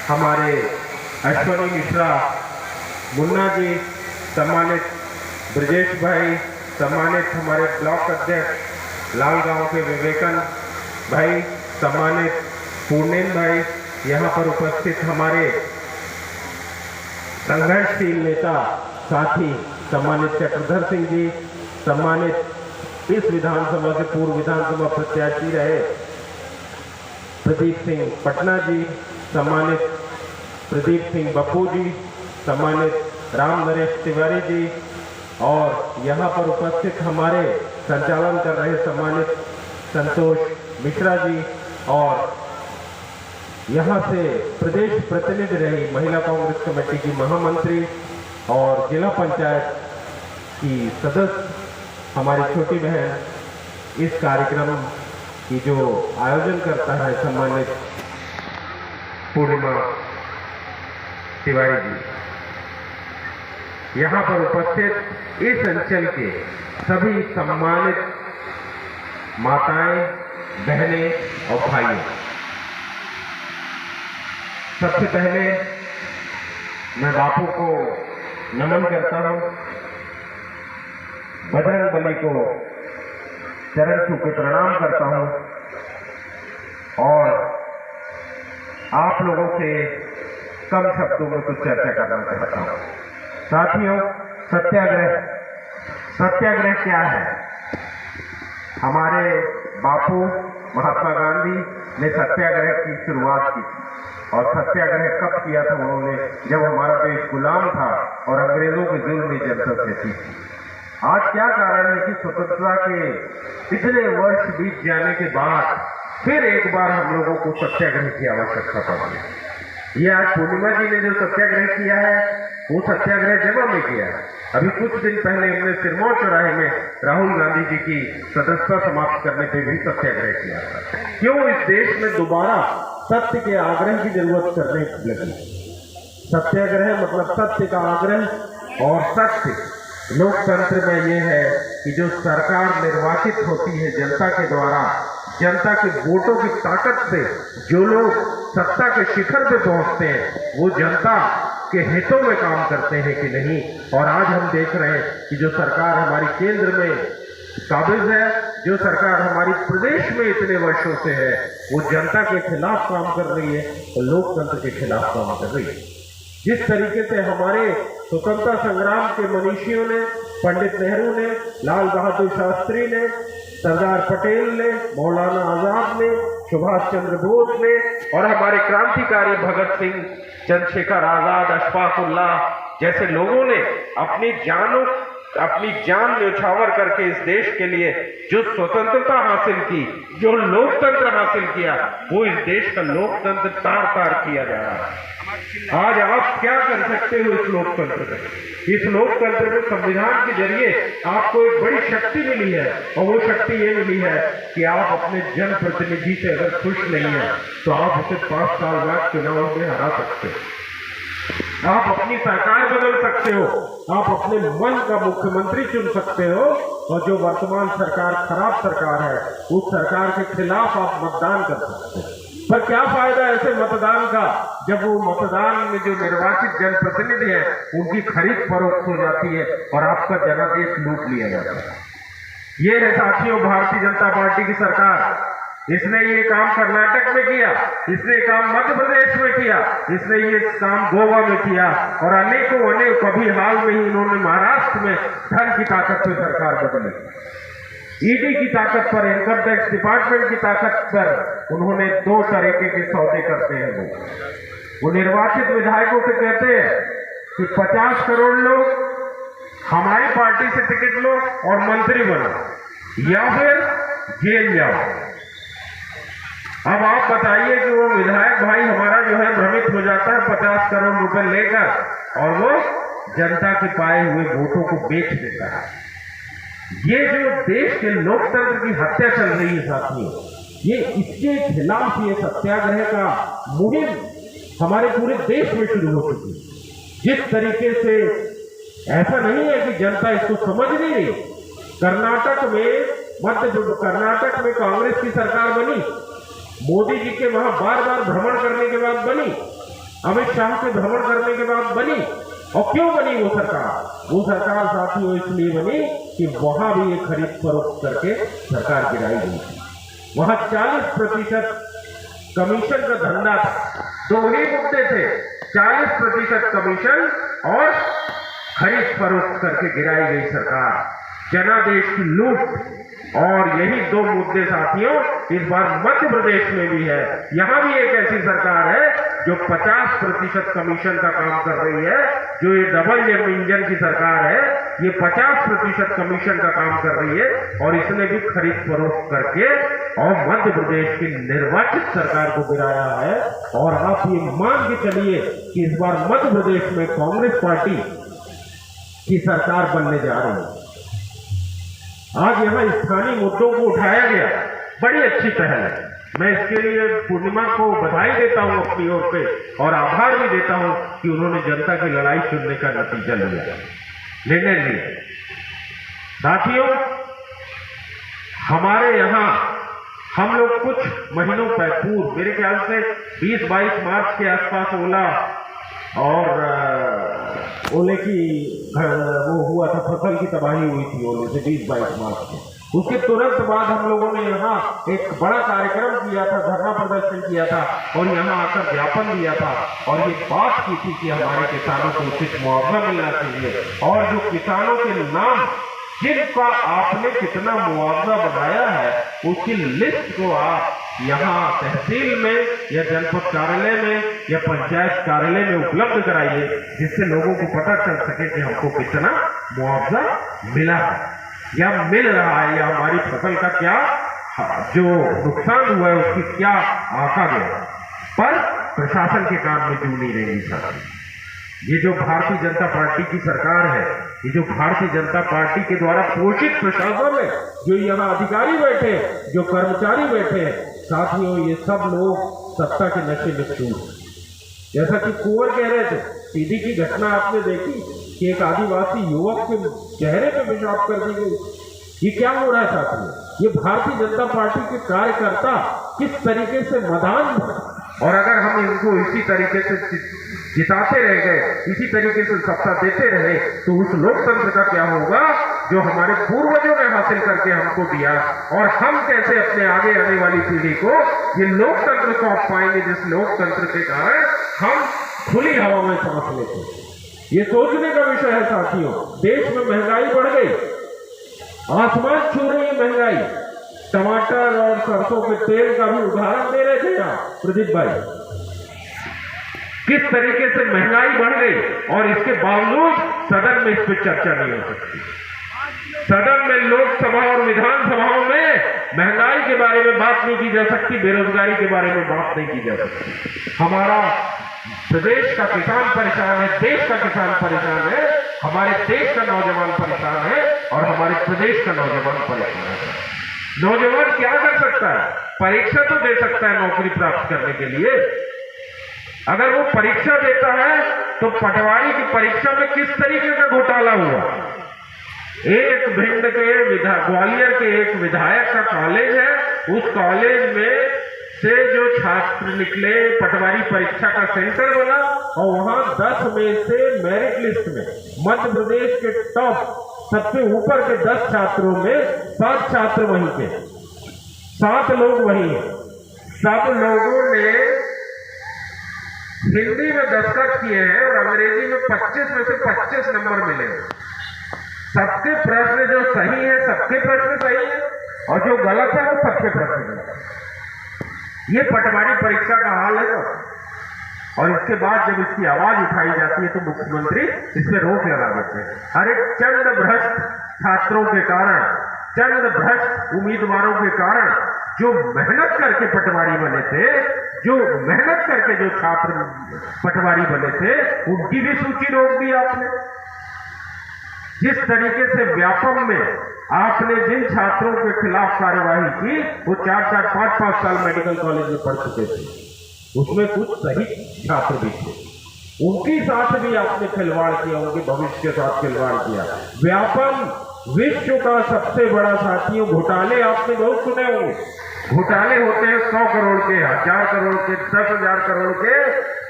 हमारे अश्वनी मिश्रा मुन्ना जी, सम्मानित ब्रजेश भाई, सम्मानित हमारे ब्लॉक अध्यक्ष लालगांव के विवेकन भाई, सम्मानित पूर्णेन भाई, यहाँ पर उपस्थित हमारे संघर्षशील नेता साथी सम्मानित चक्रधर सिंह जी, सम्मानित इस विधानसभा से पूर्व विधानसभा प्रत्याशी रहे प्रदीप सिंह पटना जी, सम्मानित प्रदीप सिंह बप्पू जी, सम्मानित राम नरेश तिवारी जी, और यहाँ पर उपस्थित हमारे संचालन कर रहे सम्मानित संतोष मिश्रा जी, और यहाँ से प्रदेश प्रतिनिधि रही महिला कांग्रेस कमेटी की महामंत्री और जिला पंचायत की सदस्य हमारी छोटी बहन इस कार्यक्रम की जो आयोजन करता है सम्मानित पूर्णिमा तिवारी जी, यहाँ पर उपस्थित इस अंचल के सभी सम्मानित माताएं, बहनें और भाइयों, सबसे पहले मैं बापू को नमन करता हूं, बजरंग बली को चरण छू के प्रणाम करता हूं और आप लोगों से कम शब्दों में कुछ चर्चा करना चाहता हूं। साथियों, सत्याग्रह क्या है? हमारे बापू महात्मा गांधी ने सत्याग्रह की शुरुआत की और सत्याग्रह कब किया था उन्होंने? जब हमारा देश गुलाम था और अंग्रेजों के जुल्म में जनता सहती थी। आज क्या कारण है कि स्वतंत्रता के इतने वर्ष बीत जाने के बाद फिर एक बार हम लोगों को सत्याग्रह की आवश्यकता पड़ी है? ये आज पूर्णिमा जी ने जो सत्याग्रह किया है वो सत्याग्रह जगह में किया है। अभी कुछ दिन पहले हमने सिरमौर चौराहे में राहुल गांधी जी की सदस्यता समाप्त करने पे भी सत्याग्रह किया था। क्यों इस देश में दोबारा सत्य के आग्रह की जरूरत करने लगी? सत्याग्रह मतलब सत्य का आग्रह, और सत्य लोकतंत्र में यह है कि जो सरकार निर्वाचित होती है जनता के द्वारा, जनता के वोटों की ताकत से जो लोग सत्ता के शिखर पे पहुंचते हैं वो जनता के हितों में काम करते हैं कि नहीं। और आज हम देख रहे हैं कि जो सरकार हमारी केंद्र में काबिज है, जो सरकार हमारी प्रदेश में इतने वर्षों से है, वो जनता के खिलाफ काम कर रही है और लोकतंत्र के खिलाफ काम कर रही है। जिस तरीके से हमारे स्वतंत्रता संग्राम के मनीषियों ने, पंडित नेहरू ने, लाल बहादुर शास्त्री ने, सरदार पटेल ने, मौलाना आजाद ने, सुभाष चंद्र बोस ने और हमारे क्रांतिकारी भगत सिंह, चंद्रशेखर आजाद, अशफाक उल्लाह जैसे लोगों ने अपनी जान न्यौछावर करके इस देश के लिए जो स्वतंत्रता हासिल की, जो लोकतंत्र हासिल किया, वो इस देश का लोकतंत्र तार तार किया जा रहा है। आज आप क्या कर सकते हो इस लोकतंत्र में? इस लोकतंत्र में संविधान के जरिए आपको एक बड़ी शक्ति मिली है और वो शक्ति ये मिली है कि आप अपने जनप्रतिनिधि से अगर खुश नहीं है तो आप उसे 5 साल बाद चुनाव में हरा सकते हो, आप अपनी सरकार बदल सकते हो, आप अपने मन का मुख्यमंत्री चुन सकते हो और जो वर्तमान सरकार खराब सरकार है उस सरकार के खिलाफ आप मतदान कर सकते हो। पर क्या फायदा ऐसे मतदान का जब वो मतदान में जो निर्वाचित जनप्रतिनिधि है उनकी खरीद फरोख्त हो जाती है और आपका जनादेश लूट लिया जाता है। ये है साथियों भारतीय जनता पार्टी की सरकार। इसने ये काम कर्नाटक में किया, इसने काम मध्य प्रदेश में किया, इसने ये काम गोवा में किया और अनेक कभी हाल में ही इन्होंने महाराष्ट्र में धन की ताकत पर सरकार बदली, ईडी की ताकत पर, इनकम टैक्स डिपार्टमेंट की ताकत पर उन्होंने 2 तरीके के सौदे करते हैं। वो निर्वाचित विधायकों से कहते हैं कि 50 करोड़ लो, हमारी पार्टी से टिकट लो और मंत्री बनो या फिर जेल जाओ। अब आप बताइए कि वो विधायक भाई हमारा जो है भ्रमित हो जाता है 50 करोड़ रुपए लेकर और वो जनता के पाए हुए वोटों को बेच देता है। ये जो देश के लोकतंत्र की हत्या चल रही है साथियों, ये इसके खिलाफ ये सत्याग्रह का मुहिम हमारे पूरे देश में शुरू हो चुकी है। जिस तरीके से ऐसा नहीं है कि जनता इसको समझ नहीं रही। कर्नाटक में कांग्रेस की सरकार बनी, मोदी जी के वहां बार बार भ्रमण करने के बाद बनी, अमित शाह के भ्रमण करने के बाद बनी। और क्यों बनी वो सरकार? वो सरकार साथियों इसलिए बनी कि वहां भी एक खरीद फरोख्त करके सरकार गिराई गई थी। वहां 40% कमीशन का धंधा था। दो ही मुद्दे थे, 40% कमीशन और खरीद फरोख्त करके गिराई गई सरकार, जनादेश की लूट। और यही दो मुद्दे साथियों इस बार मध्य प्रदेश में भी है। यहां भी एक ऐसी सरकार है जो 50% कमीशन का काम कर रही है। जो ये डबल इंजन की सरकार है, ये 50% कमीशन का काम कर रही है और इसने भी खरीद फरोख्त करके और मध्य प्रदेश की निर्वाचित सरकार को गिराया है। और आप ये मान के चलिए कि इस बार मध्य प्रदेश में कांग्रेस पार्टी की सरकार बनने जा रही है। आज यहां स्थानीय मुद्दों को उठाया गया, बड़ी अच्छी पहल है। मैं इसके लिए पूर्णिमा को बधाई देता हूं अपनी ओर पे और आभार भी देता हूं कि उन्होंने जनता की लड़ाई चुनने का नतीजा लिया, निर्णय लिया। साथियों, हमारे यहां हम लोग कुछ महीनों पूर्व, मेरे ख्याल से 20-22 मार्च के आसपास ओले की वो हुआ था, फसल की तबाही हुई थी ओले से 20-22 मार्च में। उसके तुरंत बाद हम लोगों ने यहाँ एक बड़ा कार्यक्रम किया था, धरना प्रदर्शन किया था और यहाँ आकर ज्ञापन दिया था और ये बात की थी कि हमारे किसानों को उचित मुआवजा मिलना चाहिए। और जो किसानों के नाम जिनका आपने कितना मुआवजा बनाया है उसकी लिस्ट को आप यहाँ तहसील में या जनपद कार्यालय में या पंचायत कार्यालय में उपलब्ध कराइए, जिससे लोगों को पता चल सके कि हमको कितना मुआवजा मिला है या मिल रहा है, या हमारी फसल का क्या जो नुकसान हुआ है उसकी क्या आंका गया। पर प्रशासन के काम में क्यों नहीं रहेगी साथी? ये जो भारतीय जनता पार्टी की सरकार है, ये जो भारतीय जनता पार्टी के द्वारा पोषित प्रशासन है, जो यहाँ अधिकारी बैठे, जो कर्मचारी बैठे, साथियों ये सब लोग सत्ता के नशे में चूर। जैसा कि कुंवर कह रहे थे, सीधी की घटना आपने देखी कि एक आदिवासी युवक के चेहरे पे पेशाब कर दी गई। ये क्या हो रहा है साथियों? ये भारतीय जनता पार्टी के कार्यकर्ता किस तरीके से मैदान, और अगर हम इनको इसी तरीके से जिताते रह गए, इसी तरीके से सत्ता देते रहे, तो उस लोकतंत्र का क्या होगा जो हमारे पूर्वजों ने हासिल करके हमको दिया, और हम कैसे अपने आगे आने वाली पीढ़ी को ये लोकतंत्र सौंप पाएंगे जिस लोकतंत्र के कारण हम खुली हवा में सांस लेते हैं। ये सोचने का विषय है साथियों। देश में महंगाई बढ़ गई, आसमान छू रही है महंगाई। टमाटर और सरसों के तेल का भी उदाहरण दे रहे थे आप प्रदीप भाई, किस तरीके से महंगाई बढ़ गई और इसके बावजूद सदन में इस पर चर्चा नहीं हो सकती। सदन में, लोकसभा और विधानसभाओं में महंगाई के बारे में बात नहीं की जा सकती, बेरोजगारी के बारे में बात नहीं की जा सकती। हमारा प्रदेश का किसान परेशान है, देश का किसान परेशान है, हमारे देश का नौजवान परेशान है और हमारे प्रदेश का नौजवान परेशान है। नौजवान क्या कर सकता है? परीक्षा तो दे सकता है नौकरी प्राप्त करने के लिए। अगर वो परीक्षा देता है तो पटवारी की परीक्षा में किस तरीके का घोटाला हुआ। एक भिंड के ग्वालियर के एक विधायक का कॉलेज है, उस कॉलेज में से जो छात्र निकले, पटवारी परीक्षा का सेंटर बना और वहां 10 में से मेरिट लिस्ट में मध्य प्रदेश के टॉप सबसे ऊपर के 10 छात्रों में 7 छात्र वहीं के, 7 लोग वहीं हैं। सब लोगों ने हिंदी में दस्तखत किए हैं और अंग्रेजी में 25 में से 25 नंबर मिले हैं। सबके प्रश्न जो सही है, सबके प्रश्न सही है और जो गलत है वो सबके प्रश्न गलत है। ये पटवारी परीक्षा का हाल है तो। और इसके बाद जब इसकी आवाज उठाई जाती है तो मुख्यमंत्री इस पर रोक लगा देते हैं। अरे चंद भ्रष्ट छात्रों के कारण, चंद भ्रष्ट उम्मीदवारों के कारण जो मेहनत करके पटवारी बने थे, जो मेहनत करके जो छात्र पटवारी बने थे, उनकी भी सूची रोक दी आपने। जिस तरीके से व्यापम में आपने जिन छात्रों के खिलाफ कार्यवाही की वो 4-4, 5-5 साल मेडिकल कॉलेज में पढ़ चुके थे, उसमें कुछ सही छात्र भी थे, उनके साथ भी आपने खिलवाड़ किया, उनके भविष्य के साथ खिलवाड़ किया। व्यापम विश्व का सबसे बड़ा साथियों घोटाले आपने बहुत सुने होंगे, घोटाले होते हैं 100 करोड़ के, 1000 करोड़ के, 10,000 करोड़ के,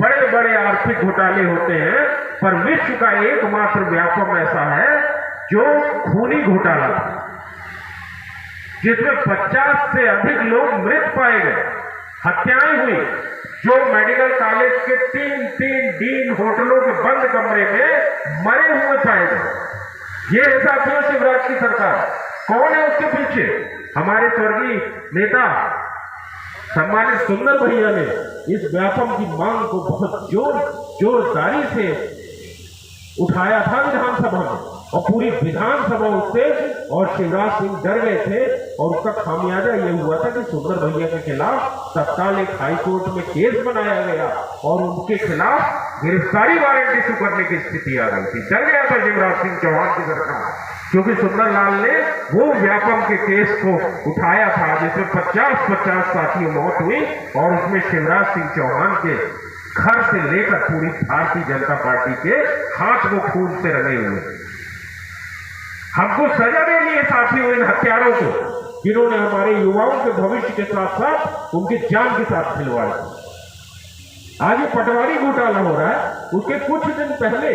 बड़े बड़े आर्थिक घोटाले होते हैं। पर विश्व का एकमात्र व्यापम ऐसा है जो खूनी घोटाला था, जिसमें 50 से अधिक लोग मृत पाए गए, हत्याएं हुई, जो मेडिकल कॉलेज के 3 डीन होटलों के बंद कमरे में मरे हुए पाए गए। ये है साथियों शिवराज की सरकार। कौन है उसके पीछे? हमारे स्वर्गीय नेता सम्मानित सुंदर भैया ने इस व्यापम की मांग को बहुत जोरदारी से उठाया था विधानसभा में, और पूरी विधानसभा उससे, और शिवराज सिंह डर गए थे। और उसका खामियाजा यह हुआ था कि सुंदर भैया के खिलाफ तत्काल एक हाईकोर्ट में केस बनाया गया और उनके खिलाफ गिरफ्तारी वारंट इशू करने की स्थिति आ गई थी। डर गया था शिवराज सिंह चौहान की सरकार, क्योंकि सुंदरलाल ने वो व्यापम के केस को उठाया था जिसमें 50 साथियों मौत हुई, और उसमें शिवराज सिंह चौहान के घर से लेकर पूरी भारतीय जनता पार्टी के हाथ वो खून से रंगे हुए। हमको सजा देनी है साथियों इन हत्यारों को, जिन्होंने हमारे युवाओं के भविष्य के साथ साथ उनकी जान के साथ खिलवाड़ किया। आज ये पटवारी घोटाला हो रहा है, उसके कुछ दिन पहले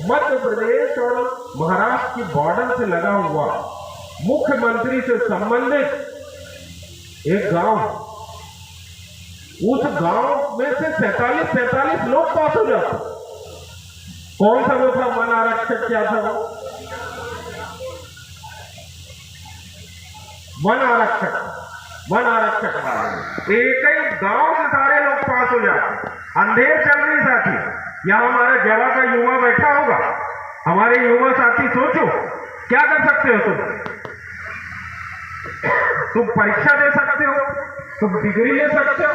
मध्य प्रदेश और महाराष्ट्र की बॉर्डर से लगा हुआ मुख्यमंत्री से संबंधित एक गांव, उस गांव में से 47 लोग पास हो जाते। कौन सा वो था? वन आरक्षक क्या था वो? वन आरक्षक वाले एक ही गांव से सारे लोग पास हो जाते। अंधेर चल रही साथी, यहां हमारा जवा का युवा बैठा होगा। हमारे युवा साथी सोचो क्या कर सकते हो तुम परीक्षा दे सकते हो, तुम डिग्री ले सकते हो,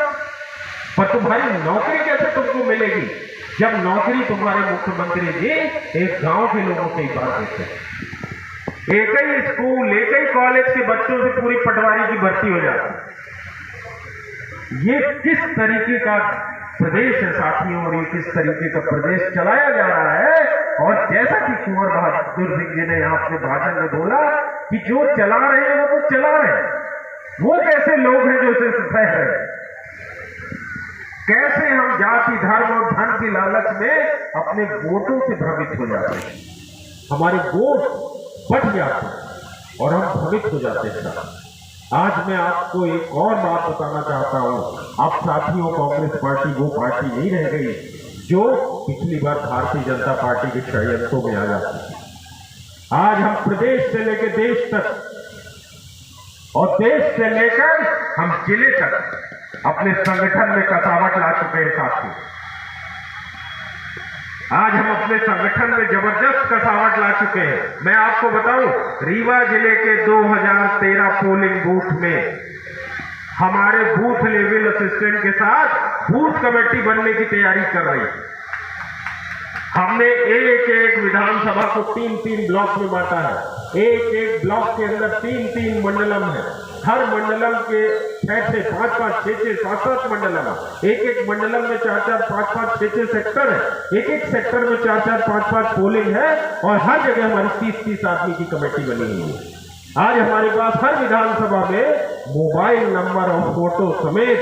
पर तुम्हारी नौकरी कैसे तुमको मिलेगी जब नौकरी तुम्हारे मुख्यमंत्री जी एक गांव के लोगों के ही बात देते हैं। एक ही स्कूल, एक ही कॉलेज के बच्चों से पूरी पटवारी की भर्ती हो जाती। ये किस तरीके का प्रदेश है साथियों, और ये किस तरीके का प्रदेश चलाया जा रहा है। और जैसा कि कुंवर बहादुर सिंह जी ने यहाँ अपने भाषण में बोला कि जो चला रहे हैं वो तो चला रहे हैं, वो कैसे लोग हैं जो इसे सह रहे हैं। कैसे हम जाति, धर्म और धन की लालच में अपने वोटों से भ्रमित हो जाते हैं, हमारे वोट बच जाते हैं और हम भ्रमित हो जाते हैं। आज मैं आपको एक और बात बताना चाहता हूं। आप साथियों, कांग्रेस पार्टी वो पार्टी नहीं रह गई जो पिछली बार भारतीय जनता पार्टी के षड्यंत्रों में आ जाती है। आज हम प्रदेश से लेकर देश तक और देश से लेकर हम जिले तक अपने संगठन में कसावट ला चुके हैं साथियों। आज हम अपने संगठन में जबरदस्त कसावट ला चुके हैं। मैं आपको बताऊं, रीवा जिले के 2013 पोलिंग बूथ में हमारे बूथ लेवल असिस्टेंट के साथ बूथ कमेटी बनने की तैयारी कर रही है। हमने एक विधानसभा को 3 ब्लॉक में बांटा है। एक ब्लॉक के अंदर 3 मंडलम है। हर मंडलम के 6 5 6 7 मंडलम है। एक मंडलम में 4 5 6 सेक्टर है। एक सेक्टर में 4 5 पोलिंग है, और हर जगह हमारी 30 आदमी की कमेटी बनी हुई है। आज हमारे पास हर विधानसभा में मोबाइल नंबर और फोटो समेत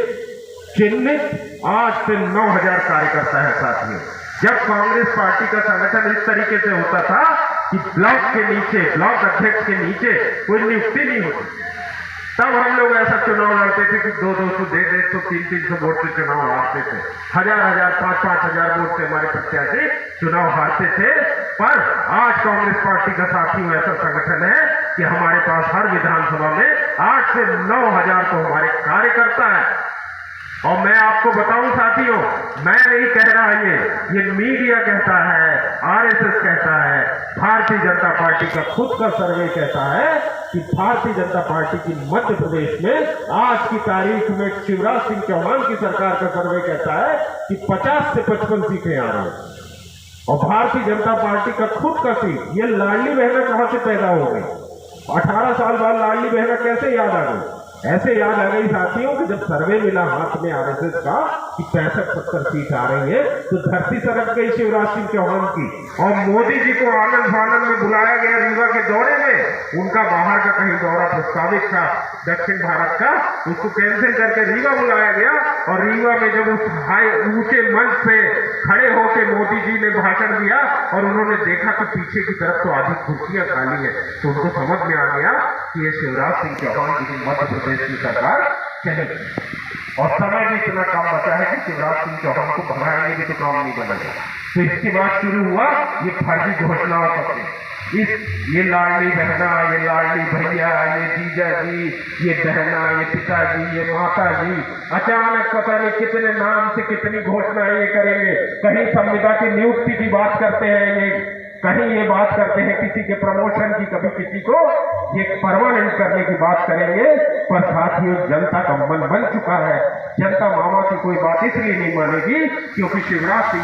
चिन्हित 8 से 9 हजार कार्यकर्ता है साथियों। जब कांग्रेस पार्टी का संगठन इस तरीके से होता था कि ब्लॉक के नीचे, ब्लॉक अध्यक्ष के नीचे कोई नियुक्ति नहीं होती, तब हम लोग ऐसा चुनाव लड़ते थे कि 200 150 300 वोट से चुनाव हारते थे। 1000 5 हजार वोट से हमारे प्रत्याशी चुनाव हारते थे। पर आज कांग्रेस पार्टी का साथियों ऐसा संगठन है कि हमारे पास हर विधानसभा में 8 से 9 हजार तो हमारे कार्यकर्ता है। और मैं आपको बताऊं साथियों, मैं नहीं कह रहा, ये मीडिया कहता है, आरएसएस कहता है, भारतीय जनता पार्टी का खुद का सर्वे कहता है कि भारतीय जनता पार्टी की मध्य प्रदेश में आज की तारीख में शिवराज सिंह चौहान की सरकार का सर्वे कहता है कि 50 से 55 सीटें आ रही हैं। और भारतीय जनता पार्टी का खुद का सीट, ये लाडली बहना कहां से पैदा हो गई? 18 साल बाद लाडली बहना कैसे याद आ गई? ऐसे याद आ गई साथियों कि जब सर्वे मिला हाथ में आरएसएस का कि 65-70 सीट आ रही है, तो धरती सरक गई शिवराज सिंह चौहान की, और मोदी जी को आनंद फानंद में बुलाया गया रीवा के दौरे में। उनका बाहर का कहीं दौरा प्रस्तावित था दक्षिण भारत का, उसको कैंसिल करके रीवा बुलाया गया। और रीवा में जब उस ऊंचे मंच पे खड़े होकर मोदी जी ने भाषण दिया और उन्होंने देखा कि पीछे की तरफ तो आधी कुर्सियां खाली है, तो उनको समझ में आ गया कि ये शिवराज सिंह चौहान की मध्य प्रदेश की सरकार चलेगी। और समय भी इतना कम बचा है कि शिवराज सिंह चौहान को भगाएंगे भी तो काम नहीं बनेगा। तो इसके बाद शुरू हुआ ये फर्जी घोषणाओं का, ये लाडली बहना, ये लाडली भैया, ये जीजा जी, ये बहना, ये पिताजी, ये माता जी, अचानक पता नहीं कितने नाम से कितनी घोषणाएं ये करेंगे। कहीं संविदा की नियुक्ति की बात करते हैं ये, कहीं ये बात करते हैं किसी के प्रमोशन की, कभी किसी को ये परमानेंट करने की बात करेंगे। पर साथियों, जनता का मन बन चुका है। जनता मामा की कोई बात इसलिए नहीं मानेगी क्योंकि शिवराज सिंह